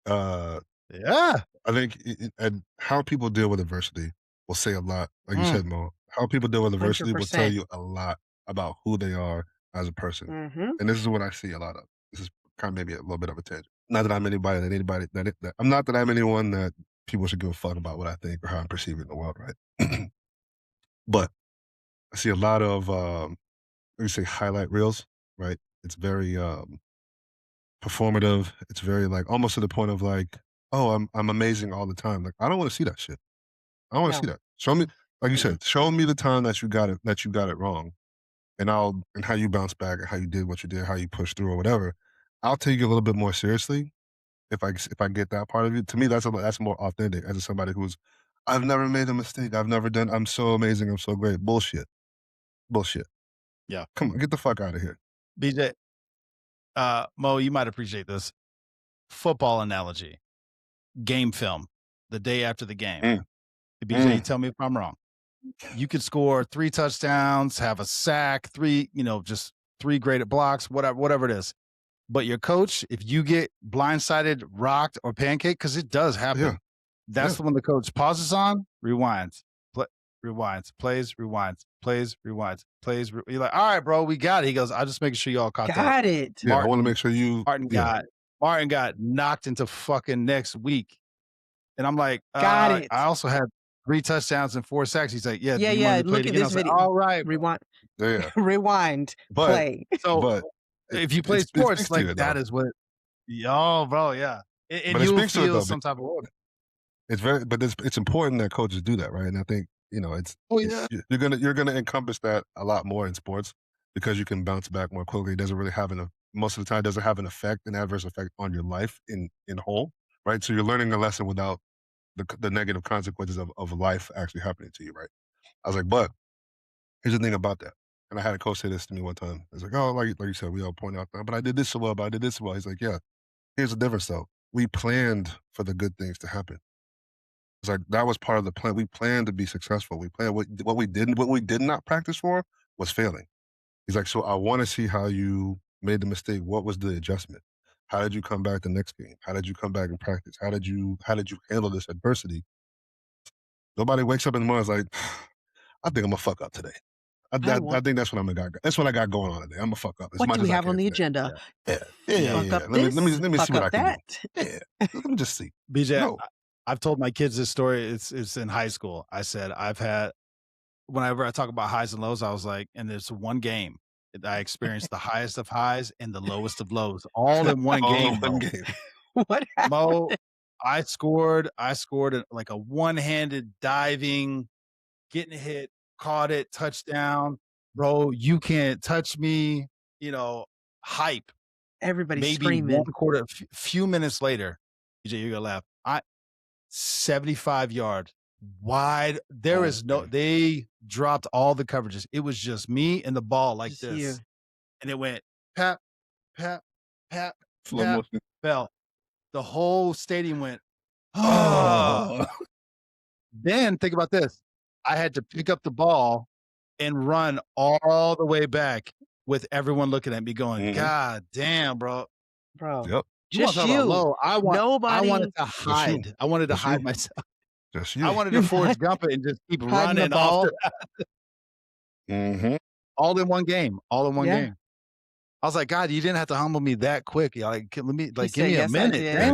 Uh, Yeah. I think and how people deal with adversity will say a lot. Like you Mm. said, Mo, how people deal with adversity will tell 100%. you a lot about who they are as a person. Mhm. And this is what I see a lot of. This is kind of maybe a little bit of a tangent. Not that I'm anybody that I'm not that I'm anyone that people should give a fuck about what I think or how I'm perceiving the world, right? But I see a lot of let me say highlight reels, right? It's very performative. It's very like almost to the point of like, oh, I'm amazing all the time. Like I don't want to see that shit. I don't want to see No. that. Show me, like you Mm-mm. said, show me the time that you got it wrong, and how you bounce back and how you did what you did, how you pushed through or whatever. I'll take you a little bit more seriously if I get that part of you. To me, that's more authentic as somebody who's I've never made a mistake. I've never done. I'm so amazing. I'm so great. Bullshit. Bullshit. Yeah. Come on, get the fuck out of here. BJ, Mo, you might appreciate this. Football analogy, game film, the day after the game. Mm, BJ, you mm. tell me if I'm wrong. You could score 3 touchdowns, have a sack, 3, just 3 graded blocks, whatever it is. But your coach, if you get blindsided, rocked, or pancake, because it does Yeah, happen, yeah. that's the one the coach pauses on, rewinds, rewinds, plays, rewinds, plays, rewinds, plays. You're like, all right, bro, we got it. He goes, I'm just making sure you all caught that. Got it. Yeah, I wanna Martin, make sure you Martin yeah. got Martin got knocked into fucking next week. And I'm like, Got I it. also had 3 touchdowns and 4 sacks. He's like, yeah, do Yeah, you want yeah, me to play it look at again? I this was like, video. all right, bro. Rewind, Yeah, rewind, but play. So but if you play it sports, speaks to like it that though. is what, yo, bro, yeah. And But it you'll speaks to it feel though. some type of order. It's important that coaches do that, right? And I think, Oh, it's yeah. you're gonna encompass that a lot more in sports because you can bounce back more quickly. It doesn't really have most of the time it doesn't have an adverse effect on your life in whole, right? So you're learning a lesson without the negative consequences of life actually happening to you, right? I was like, but here's the thing about that. And I had a coach say this to me one time. It's like, oh, like you said, we all point out that, but I did this so well, but I did this so well. He's like, yeah, here's the difference though. We planned for the good things to happen. It's like that was part of the plan. We planned to be successful. We planned what we did not practice for was failing. He's like, so I want to see how you made the mistake. What was the adjustment? How did you come back the next game? How did you come back in practice? How did you handle this adversity? Nobody wakes up in the morning and is like, I think I'm gonna fuck up today. I want I think that's what I got going on today. I'm gonna fuck up as what much do we as I have on can the today. agenda? Yeah. Yeah, yeah, yeah, Yeah. yeah. Fuck up Yeah. this, Let me see fuck what up I can do. that. Yeah, let me just see. BJ, No, I've told my kids this story. It's in high school. I said, whenever I talk about highs and lows, I was like, and there's one game that I experienced the highest of highs and the lowest of lows all in one all in game, one bro. game. What happened? Mo, I scored like a one-handed diving, getting hit, caught it, touchdown. Bro, you can't touch me, hype. Everybody's Maybe one screaming. quarter, few minutes later, BJ, you're gonna laugh. 75 yards wide. There Oh, is no, man. they dropped all the coverages. It was just me and the ball like Just you. this. And it went pap, pap, pap, Slow pap, motion. fell. The whole stadium went, ah. Oh, Then think about this. I had to pick up the ball and run all the way back with everyone looking at me going, hmm God damn, bro. Bro, yep. You want to just talk about you. low? I wanted Nobody to Just you. hide. I wanted to Just you. hide myself. Just I you. wanted to you're Forrest not Gump it and just keep hiding the running off ball. hmm all in one game. All in one Yeah. game. I was like, God, you didn't have to humble me that quick. Like, let me He give said, me a yes, I minute. did. Damn.